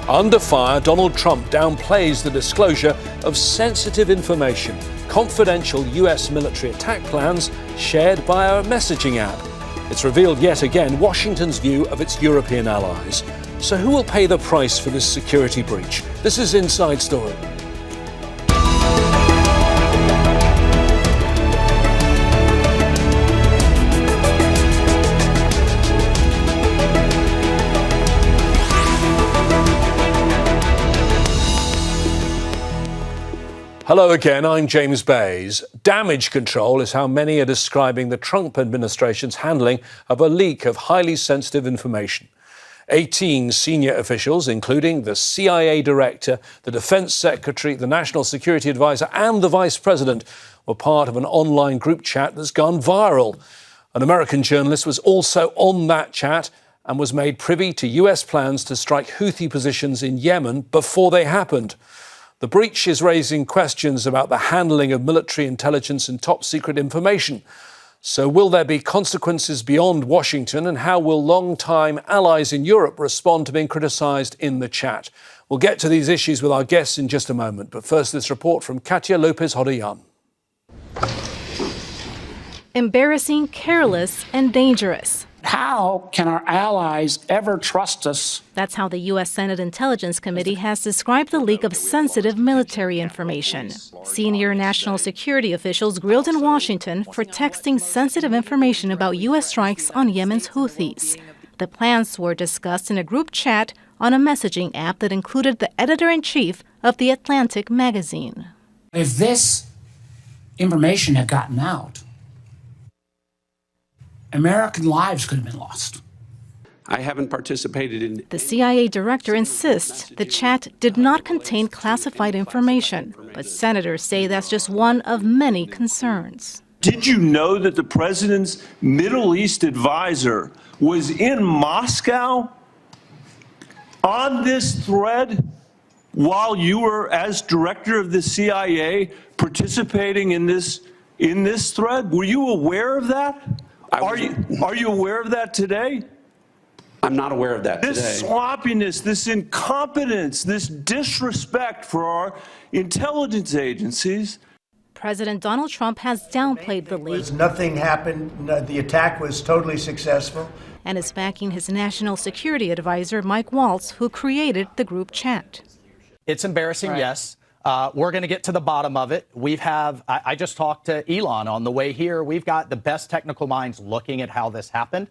Under fire, Donald Trump downplays the disclosure of sensitive information, confidential US military attack plans shared by a messaging app. It's revealed yet again Washington's view of its European allies. So who will pay the price for this security breach? This is Inside Story. Hello again, I'm James Bays. Damage control is how many are describing the Trump administration's handling of a leak of highly sensitive information. 18 senior officials, including the CIA director, the defense secretary, the national security advisor, and the vice president, were part of an online group chat that's gone viral. An American journalist was also on that chat and was made privy to US plans to strike Houthi positions in Yemen before they happened. The breach is raising questions about the handling of military intelligence and top-secret information. So will there be consequences beyond Washington, and how will long-time allies in Europe respond to being criticised in the chat? We'll get to these issues with our guests in just a moment. But first, this report from Katia Lopez-Hodoyan. Embarrassing, careless, and dangerous. How can our allies ever trust us? That's how the U.S. Senate Intelligence Committee has described the leak of sensitive military information. Senior national security officials grilled in Washington for texting sensitive information about U.S. strikes on Yemen's Houthis. The plans were discussed in a group chat on a messaging app that included the editor-in-chief of The Atlantic magazine. If this information had gotten out, American lives could have been lost. I haven't participated in... The CIA director insists the chat did not contain classified information, but senators say that's just one of many concerns. Did you know that the president's Middle East advisor was in Moscow on this thread while you were, as director of the CIA, participating in this thread? Were you aware of that? Are you aware of that today? I'm not aware of that today. This sloppiness, this incompetence, this disrespect for our intelligence agencies. President Donald Trump has downplayed the leak. Nothing happened. The attack was totally successful. And is backing his national security advisor, Mike Waltz, who created the group chat. It's embarrassing, yes. We're going to get to the bottom of it. I just talked to Elon on the way here. We've got the best technical minds looking at how this happened.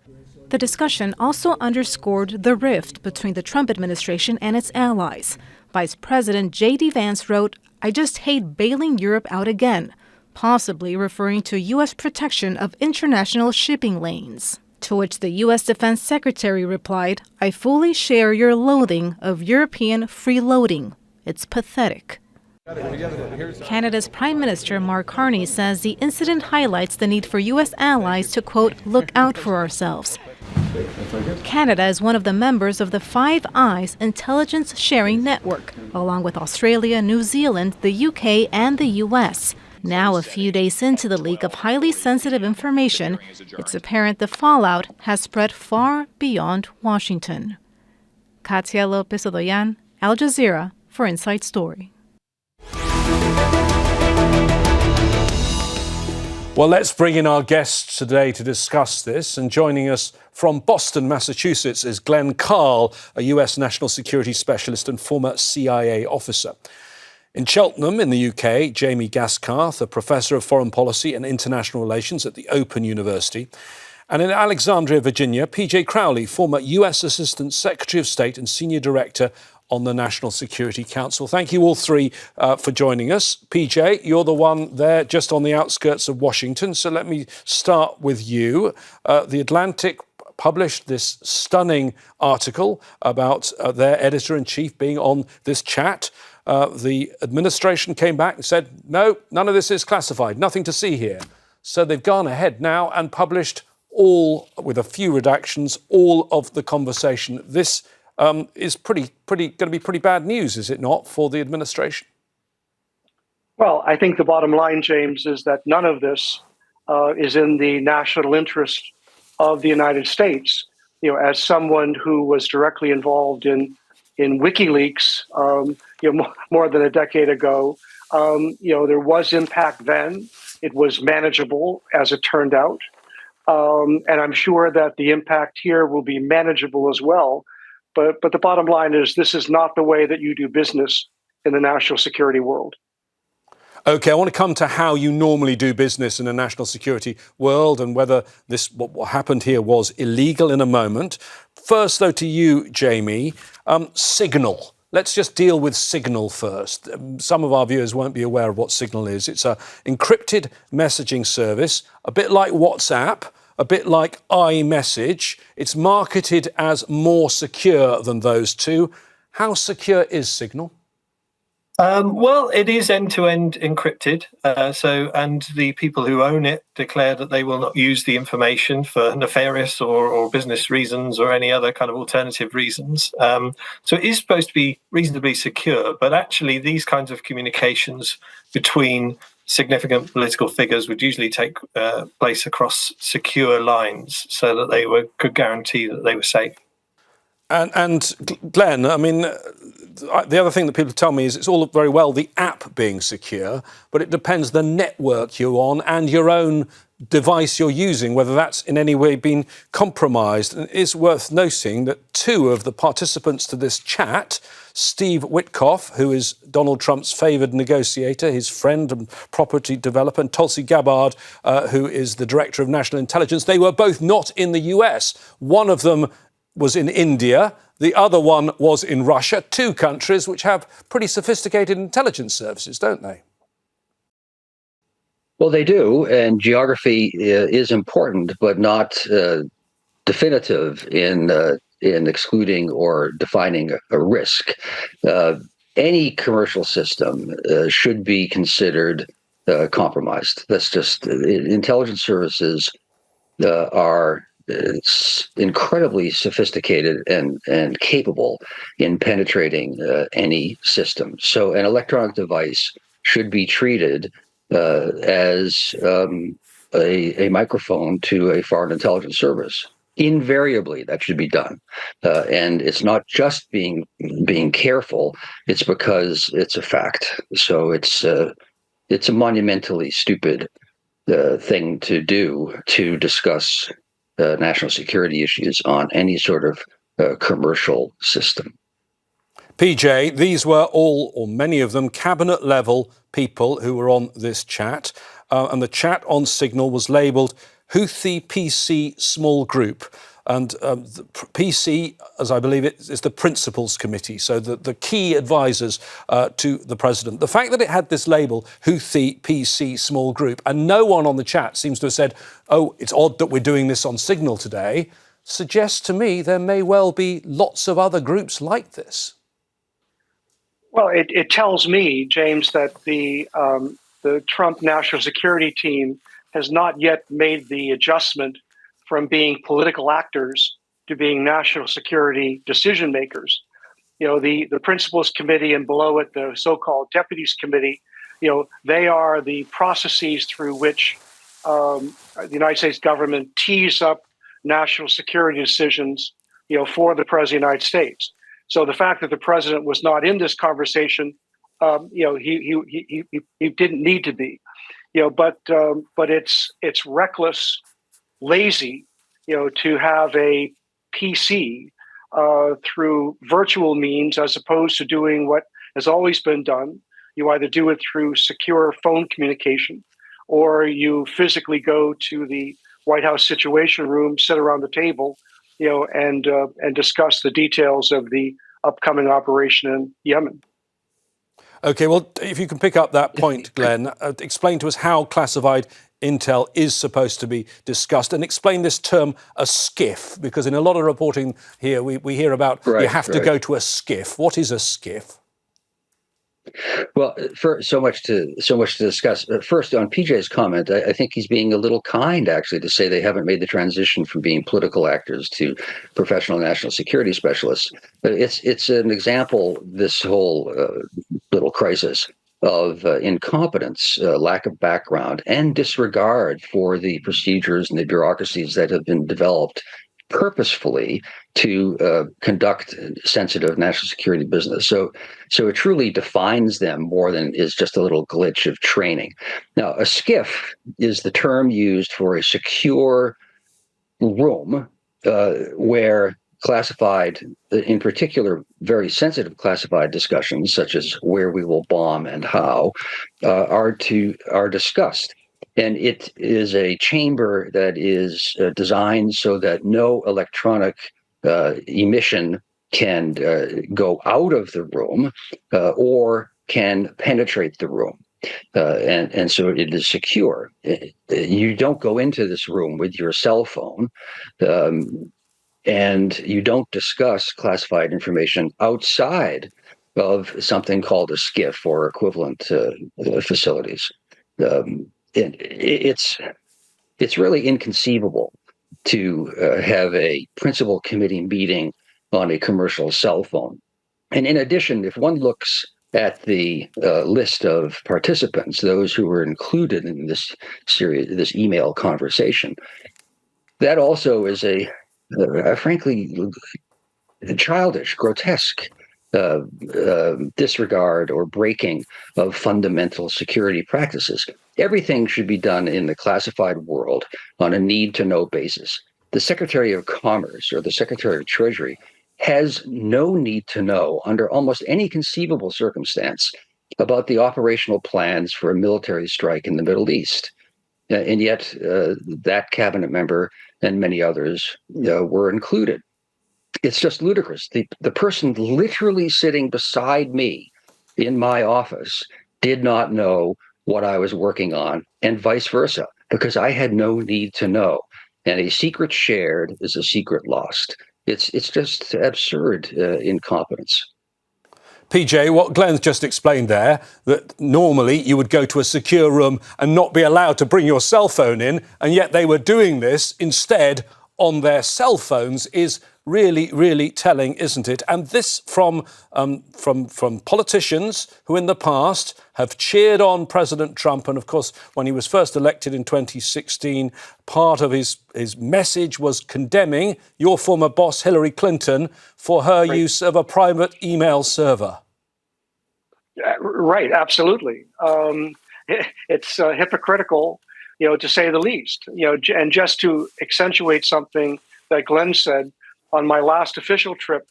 The discussion also underscored the rift between the Trump administration and its allies. Vice President J.D. Vance wrote, "I just hate bailing Europe out again," possibly referring to U.S. protection of international shipping lanes. To which the U.S. Defense Secretary replied, "I fully share your loathing of European freeloading. It's pathetic." Canada's Prime Minister Mark Carney says the incident highlights the need for U.S. allies to, quote, look out for ourselves. Canada is one of the members of the Five Eyes intelligence sharing network, along with Australia, New Zealand, the UK, and the U.S. Now, a few days into the leak of highly sensitive information, it's apparent the fallout has spread far beyond Washington. Katia Lopez-Hodoyan, Al Jazeera, for Inside Story. Well, let's bring in our guests today to discuss this. And joining us from Boston, Massachusetts, is Glenn Carle, a US national security specialist and former CIA officer. In Cheltenham, in the UK, Jamie Gaskarth, a professor of foreign policy and international relations at the Open University. And in Alexandria, Virginia, PJ Crowley, former US Assistant Secretary of State and Senior Director on the National Security Council. Thank you all three for joining us. PJ, you're the one there just on the outskirts of Washington, so let me start with you. The Atlantic published this stunning article about their editor-in-chief being on this chat. The administration came back and said, no, none of this is classified, nothing to see here. So they've gone ahead now and published all, with a few redactions, all of the conversation. This is going to be pretty bad news, is it not, for the administration? Well, I think the bottom line, James, is that none of this is in the national interest of the United States. You know, as someone who was directly involved in in WikiLeaks, more than a decade ago. There was impact then. It was manageable, as it turned out. And I'm sure that the impact here will be manageable as well. But the bottom line is this is not the way that you do business in the national security world. OK, I want to come to how you normally do business in a national security world and whether what happened here was illegal in a moment. First, though, to you, Jamie, Signal. Let's just deal with Signal first. Some of our viewers won't be aware of what Signal is. It's an encrypted messaging service, a bit like WhatsApp, a bit like iMessage. It's marketed as more secure than those two. How secure is Signal? Well, it is end-to-end encrypted. And the people who own it declare that they will not use the information for nefarious or business reasons or any other kind of alternative reasons. So it is supposed to be reasonably secure, but actually these kinds of communications between significant political figures would usually take place across secure lines so that they could guarantee that they were safe. And Glenn, I mean, the other thing that people tell me is it's all very well the app being secure, but it depends the network you're on and your own device you're using, whether that's in any way been compromised. And it is worth noting that two of the participants to this chat, Steve Witkoff, who is Donald Trump's favoured negotiator, his friend and property developer, and Tulsi Gabbard, who is the Director of National Intelligence, they were both not in the US. One of them was in India, the other one was in Russia, two countries which have pretty sophisticated intelligence services, don't they? Well, they do, and geography is important, but not definitive in excluding or defining a risk. Any commercial system should be considered compromised. That's just intelligence services are incredibly sophisticated and capable in penetrating any system. So an electronic device should be treated as a microphone to a foreign intelligence service. Invariably, that should be done. And it's not just being careful, it's because it's a fact. So it's a monumentally stupid thing to do to discuss national security issues on any sort of commercial system. PJ, these were all, or many of them, cabinet level people who were on this chat. And the chat on Signal was labelled Houthi PC Small Group. And the PC, as I believe it, is the Principals Committee, so the key advisors to the president. The fact that it had this label, Houthi PC Small Group, and no one on the chat seems to have said, oh, it's odd that we're doing this on Signal today, suggests to me there may well be lots of other groups like this. Well, it tells me, James, that the Trump national security team has not yet made the adjustment from being political actors to being national security decision makers. The Principals Committee and below it, the so-called Deputies Committee, they are the processes through which the United States government tees up national security decisions, for the President of the United States. So the fact that the president was not in this conversation, he didn't need to be, but it's reckless, lazy, to have a PC through virtual means as opposed to doing what has always been done. You either do it through secure phone communication, or you physically go to the White House Situation Room, sit around the table, and discuss the details of the upcoming operation in Yemen. OK, well, if you can pick up that point, Glenn, explain to us how classified intel is supposed to be discussed, and explain this term, a skiff, because in a lot of reporting here, we hear about you have to go to a skiff. What is a skiff? Well, so much to discuss. First, on PJ's comment, I think he's being a little kind, actually, to say they haven't made the transition from being political actors to professional national security specialists. It's an example, this whole little crisis, of incompetence, lack of background, and disregard for the procedures and the bureaucracies that have been developed purposefully to conduct sensitive national security business. So it truly defines them more than is just a little glitch of training. Now, a skiff is the term used for a secure room where classified, in particular, very sensitive classified discussions, such as where we will bomb and how, are discussed. And it is a chamber that is designed so that no electronic emission can go out of the room or can penetrate the room. And so it is secure. You don't go into this room with your cell phone, and you don't discuss classified information outside of something called a skiff or equivalent facilities. It's really inconceivable to have a principal committee meeting on a commercial cell phone. And in addition, if one looks at the list of participants, those who were included in this email conversation, that also is a frankly childish, grotesque disregard or breaking of fundamental security practices. Everything should be done in the classified world on a need-to-know basis. The Secretary of Commerce or the Secretary of Treasury has no need to know under almost any conceivable circumstance about the operational plans for a military strike in the Middle East. And yet that cabinet member and many others were included. It's just ludicrous. The person literally sitting beside me in my office did not know what I was working on, and vice versa, because I had no need to know. And a secret shared is a secret lost. It's just absurd incompetence. PJ, what Glenn's just explained there, that normally you would go to a secure room and not be allowed to bring your cell phone in, and yet they were doing this instead on their cell phones, is really, really telling, isn't it? And this from politicians who in the past have cheered on President Trump. And of course, when he was first elected in 2016, part of his message was condemning your former boss, Hillary Clinton, for her use of a private email server. Right, absolutely. It's hypocritical, to say the least. And just to accentuate something that Glenn said, on my last official trip,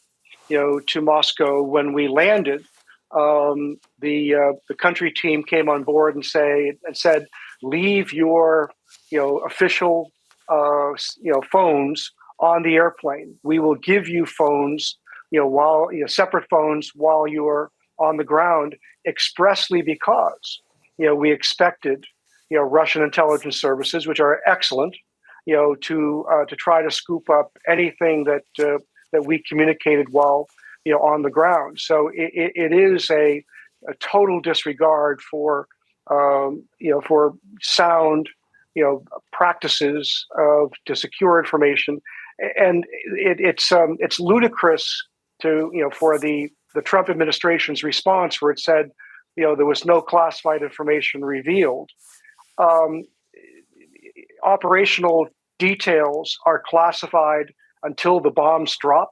to Moscow, when we landed, the country team came on board and said, leave your official phones on the airplane. We will give you phones, while separate phones while you are on the ground, expressly because we expected Russian intelligence services, which are excellent, to try to scoop up anything that we communicated while on the ground. So it is a total disregard for sound practices to secure information, and it's ludicrous for the Trump administration's response, where it said there was no classified information revealed. Operational details are classified until the bombs drop,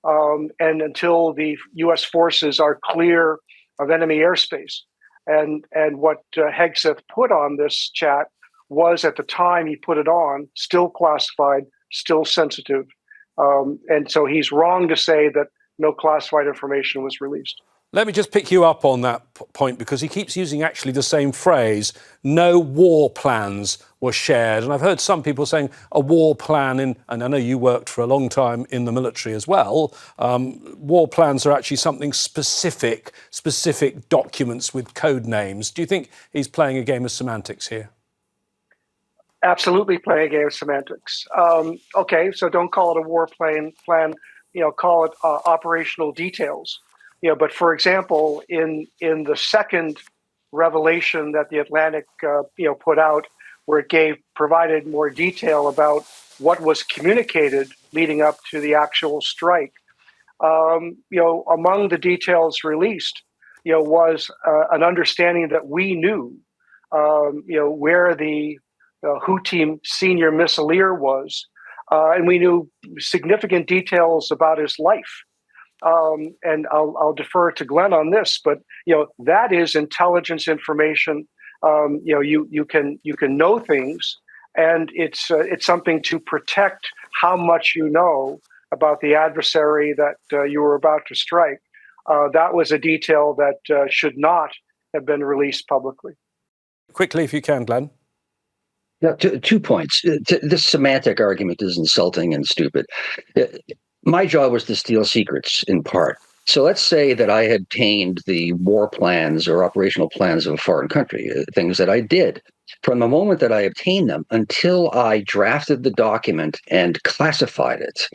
and until the U.S. forces are clear of enemy airspace. And what Hegseth put on this chat was, at the time he put it on, still classified, still sensitive. And so he's wrong to say that no classified information was released. Let me just pick you up on that point, because he keeps using actually the same phrase, no war plans were shared. And I've heard some people saying a war plan, and I know you worked for a long time in the military as well, war plans are actually something specific documents with code names. Do you think he's playing a game of semantics here? Absolutely playing a game of semantics. Okay, so don't call it a war plan, call it operational details. But for example, in the second revelation that the Atlantic put out, where it provided more detail about what was communicated leading up to the actual strike, among the details released, was an understanding that we knew, where the Houthi senior missileer was, and we knew significant details about his life. And I'll defer to Glenn on this, but that is intelligence information. You can know things, and it's something to protect how much you know about the adversary that you were about to strike. That was a detail that should not have been released publicly. Quickly, if you can, Glenn. Yeah, 2 points. This semantic argument is insulting and stupid. My job was to steal secrets in part. So let's say that I had obtained the war plans or operational plans of a foreign country, things that I did. From the moment that I obtained them until I drafted the document and classified it,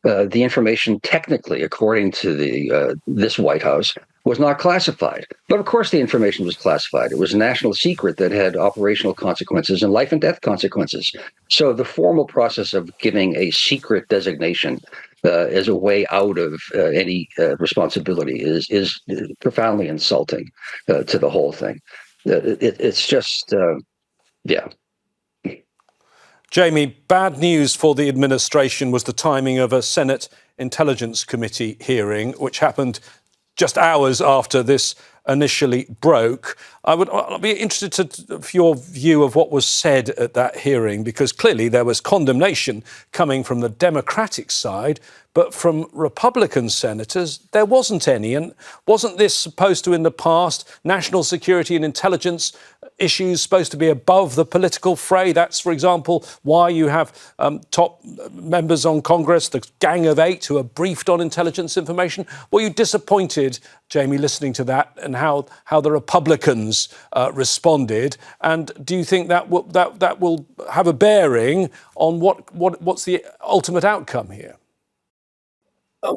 the information technically, according to this White House, was not classified. But of course the information was classified. It was a national secret that had operational consequences and life and death consequences. So the formal process of giving a secret designation as a way out of any responsibility is profoundly insulting to the whole thing. It's just, yeah. Jamie, bad news for the administration was the timing of a Senate Intelligence Committee hearing, which happened just hours after this initially broke. I'd be interested for your view of what was said at that hearing, because clearly there was condemnation coming from the Democratic side, but from Republican senators, there wasn't any. And wasn't this supposed to, in the past, national security and intelligence issues supposed to be above the political fray? That's, for example, why you have top members on Congress, the Gang of Eight, who are briefed on intelligence information. Were you disappointed, Jamie, listening to that and how the Republicans responded? And do you think that will have a bearing on what's the ultimate outcome here?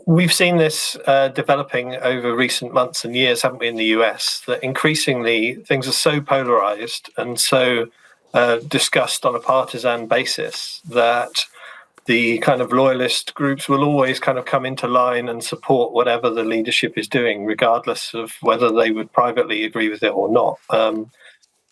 We've seen this developing over recent months and years, haven't we, in the US, that increasingly things are so polarized and so discussed on a partisan basis that the kind of loyalist groups will always kind of come into line and support whatever the leadership is doing, regardless of whether they would privately agree with it or not.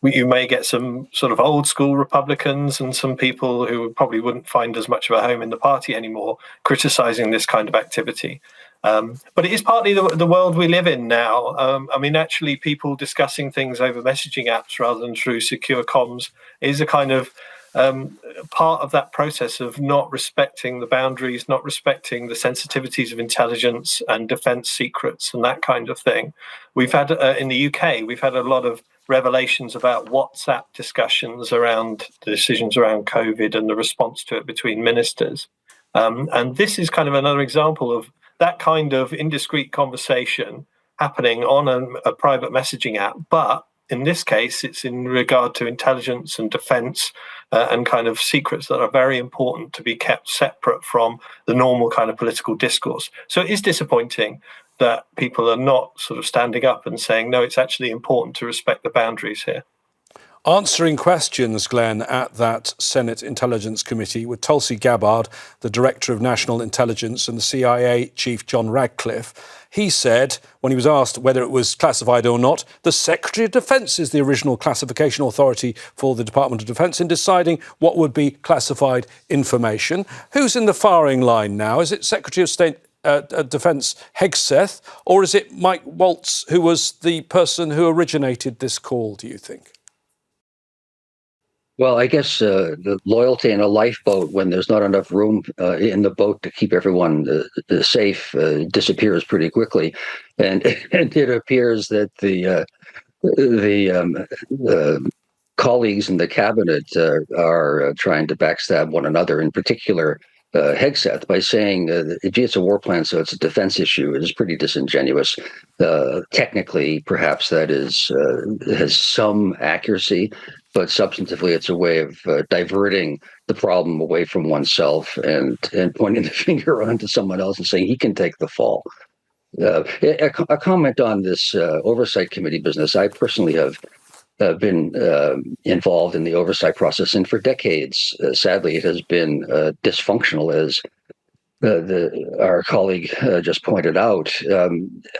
You may get some sort of old school Republicans and some people who probably wouldn't find as much of a home in the party anymore criticizing this kind of activity. But it is partly the world we live in now. I mean, actually, people discussing things over messaging apps rather than through secure comms is a kind of part of that process of not respecting the boundaries, not respecting the sensitivities of intelligence and defense secrets and that kind of thing. We've had, in the UK, we've had a lot of revelations about WhatsApp discussions around the decisions around COVID and the response to it between ministers. And this is kind of another example of that kind of indiscreet conversation happening on a private messaging app. But in this case, it's in regard to intelligence and defense and kind of secrets that are very important to be kept separate from the normal kind of political discourse. So it is disappointing that people are not sort of standing up and saying, no, it's actually important to respect the boundaries here. Answering questions, Glenn, at that Senate Intelligence Committee with Tulsi Gabbard, the Director of National Intelligence, and the CIA Chief John Radcliffe. He said, when he was asked whether it was classified or not, the Secretary of Defence is the original classification authority for the Department of Defence in deciding what would be classified information. Who's in the firing line now? Is it Secretary of State Defence Hegseth, or is it Mike Waltz, who was the person who originated this call, do you think? Well, I guess the loyalty in a lifeboat when there's not enough room in the boat to keep everyone safe disappears pretty quickly, and it appears that the colleagues in the cabinet are trying to backstab one another. In particular, Hegseth, by saying, gee, it's a war plan, so it's a defense issue. It is pretty disingenuous. Technically, perhaps that has some accuracy, but substantively, it's a way of diverting the problem away from oneself and pointing the finger onto someone else and saying he can take the fall. A comment on this oversight committee business. I personally have been involved in the oversight process, and for decades, sadly, it has been dysfunctional as our colleague just pointed out,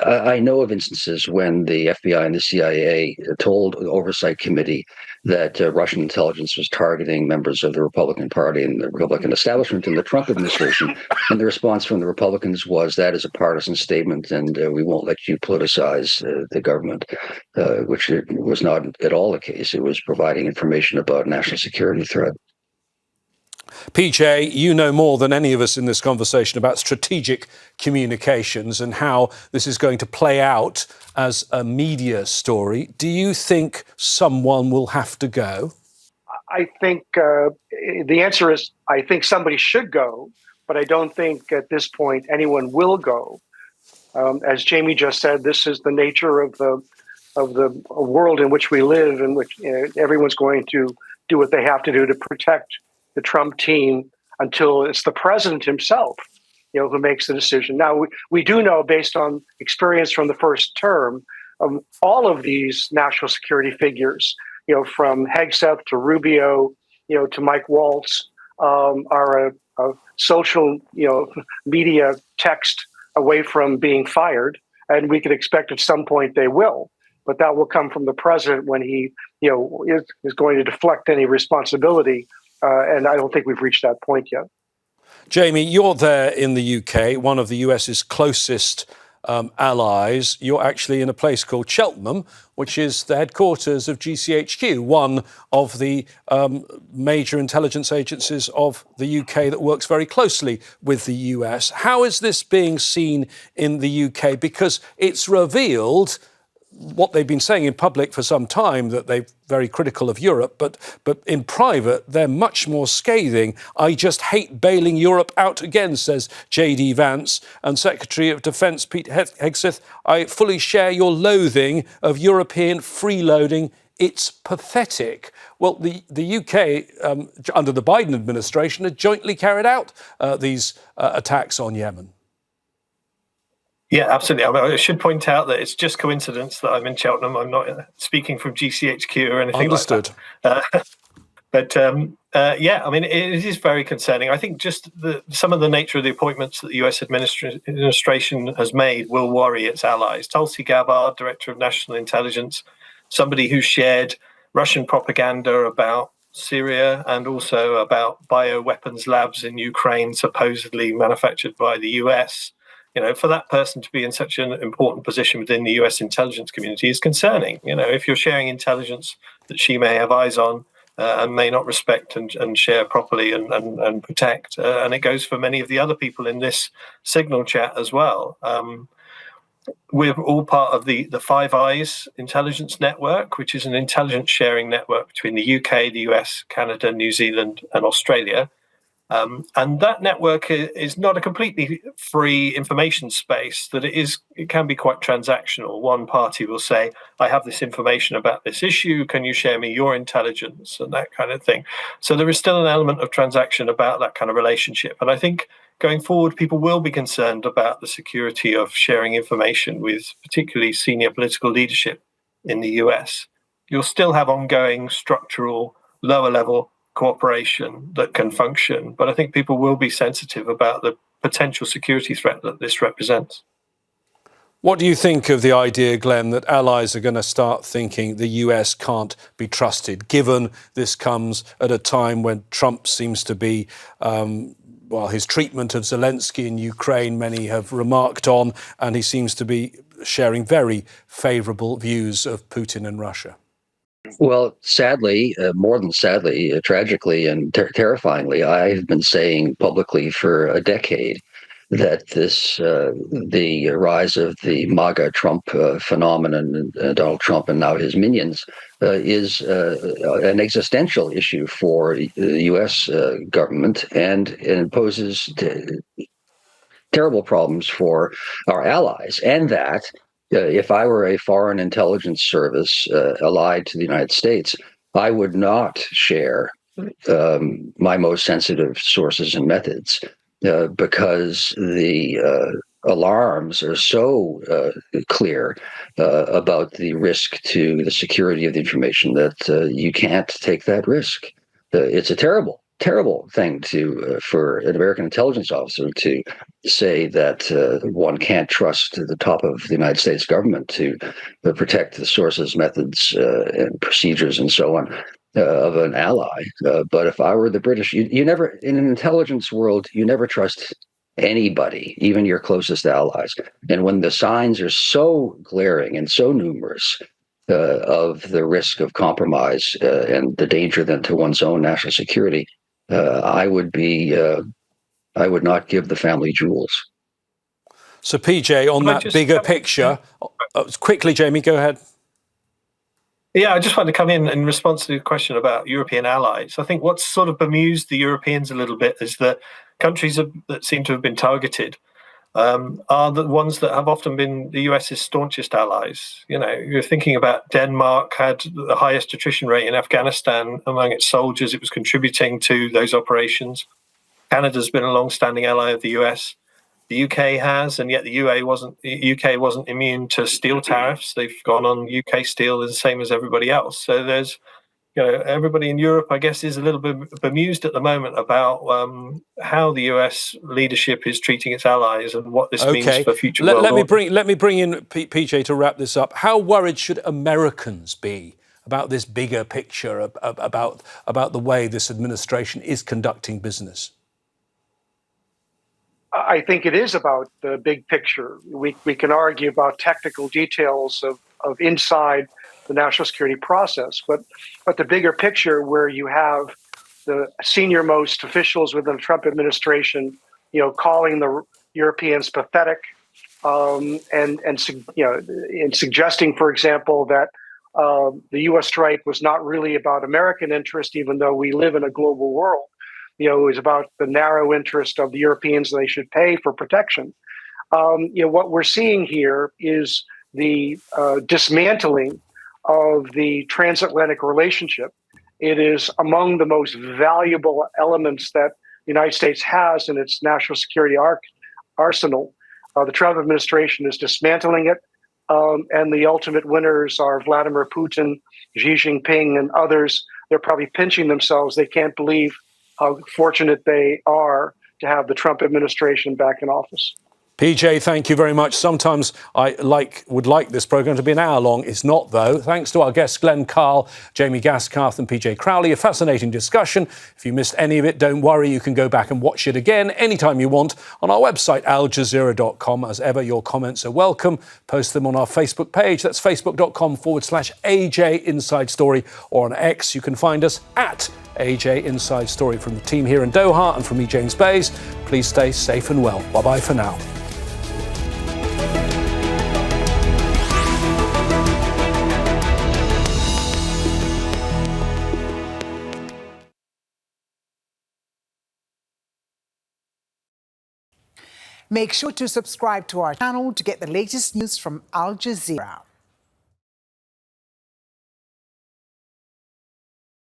I know of instances when the FBI and the CIA told the Oversight Committee that Russian intelligence was targeting members of the Republican Party and the Republican establishment in the Trump administration. And the response from the Republicans was, that is a partisan statement, and we won't let you politicize the government, which was not at all the case. It was providing information about national security threat. PJ, you know more than any of us in this conversation about strategic communications and how this is going to play out as a media story. Do you think someone will have to go? I think the answer is I think somebody should go, but I don't think at this point anyone will go. As Jamie just said, this is the nature of the world in which we live, in which everyone's going to do what they have to do to protect the Trump team until it's the president himself, who makes the decision. Now, we do know, based on experience from the first term, all of these national security figures, from Hegseth to Rubio, to Mike Waltz, are a social, media text away from being fired, and we can expect at some point they will. But that will come from the president when he, is going to deflect any responsibility. And I don't think we've reached that point yet. Jamie, you're there in the UK, one of the US's closest allies. You're actually in a place called Cheltenham, which is the headquarters of GCHQ, one of the major intelligence agencies of the UK that works very closely with the US. How is this being seen in the UK? Because it's revealed what they've been saying in public for some time, that they're very critical of Europe, but in private, they're much more scathing. I just hate bailing Europe out again, says J.D. Vance. And Secretary of Defence Pete Hegseth, I fully share your loathing of European freeloading. It's pathetic. Well, the UK, under the Biden administration, had jointly carried out these attacks on Yemen. Yeah, absolutely. I should point out that it's just coincidence that I'm in Cheltenham. I'm not speaking from GCHQ or anything Understood. like that. It is very concerning. I think just some of the nature of the appointments that the US administration has made will worry its allies. Tulsi Gabbard, Director of National Intelligence, somebody who shared Russian propaganda about Syria and also about bioweapons labs in Ukraine, supposedly manufactured by the US. For that person to be in such an important position within the US intelligence community is concerning. If you're sharing intelligence that she may have eyes on and may not respect and share properly and protect. And it goes for many of the other people in this Signal chat as well. We're all part of the Five Eyes intelligence network, which is an intelligence sharing network between the UK, the US, Canada, New Zealand, and Australia. And that network is not a completely free information space, that it can be quite transactional. One party will say, I have this information about this issue, can you share me your intelligence, and that kind of thing. So there is still an element of transaction about that kind of relationship. And I think going forward, people will be concerned about the security of sharing information with particularly senior political leadership in the US. You'll still have ongoing structural, lower level cooperation that can function, but I think people will be sensitive about the potential security threat that this represents. What do you think of the idea, Glenn, that allies are going to start thinking the US can't be trusted, given this comes at a time when Trump seems to be, his treatment of Zelensky in Ukraine, many have remarked on, and he seems to be sharing very favourable views of Putin and Russia? Well, sadly, more than sadly, tragically and terrifyingly, I've been saying publicly for a decade that the rise of the MAGA Trump phenomenon, Donald Trump and now his minions, is an existential issue for the U.S. government, and it poses terrible problems for our allies, and that if I were a foreign intelligence service allied to the United States, I would not share my most sensitive sources and methods because the alarms are so clear about the risk to the security of the information that you can't take that risk. It's a terrible terrible thing for an American intelligence officer to say that one can't trust the top of the United States government to protect the sources, methods, and procedures and so on of an ally. But if I were the British, you never, in an intelligence world, you never trust anybody, even your closest allies. And when the signs are so glaring and so numerous of the risk of compromise and the danger then to one's own national security, I would not give the family jewels. So, PJ, on that bigger picture, quickly, Jamie, go ahead. Yeah, I just wanted to come in response to the question about European allies. I think what's sort of bemused the Europeans a little bit is that countries that seem to have been targeted are the ones that have often been the US's staunchest allies. You know, you're thinking about Denmark had the highest attrition rate in Afghanistan among its soldiers. It was contributing to those operations. Canada's been a long-standing ally of the US. The UK has, and yet the UK wasn't immune to steel tariffs. They've gone on UK steel the same as everybody else. So there's, everybody in Europe, I guess, is a little bit bemused at the moment about how the US leadership is treating its allies and what this means for future world order. Let me bring in PJ to wrap this up. How worried should Americans be about this bigger picture, about the way this administration is conducting business? I think it is about the big picture. We can argue about technical details of inside the national security process, but the bigger picture, where you have the senior-most officials within the Trump administration, calling the Europeans pathetic, and suggesting, for example, that the U.S. strike was not really about American interest, even though we live in a global world. It was about the narrow interest of the Europeans, and they should pay for protection. What we're seeing here is the dismantling of the transatlantic relationship. It is among the most valuable elements that the United States has in its national security arsenal. The Trump administration is dismantling it, and the ultimate winners are Vladimir Putin, Xi Jinping, and others. They're probably pinching themselves. They can't believe how fortunate they are to have the Trump administration back in office. PJ, thank you very much. Sometimes I would like this programme to be an hour long. It's not, though. Thanks to our guests, Glenn Carle, Jamie Gaskarth and PJ Crowley. A fascinating discussion. If you missed any of it, don't worry. You can go back and watch it again anytime you want on our website, aljazeera.com. As ever, your comments are welcome. Post them on our Facebook page. That's facebook.com/AJ Inside Story, or on X. You can find us at AJ Inside Story. From the team here in Doha and from me, James Bays, please stay safe and well. Bye-bye for now. Make sure to subscribe to our channel to get the latest news from Al Jazeera.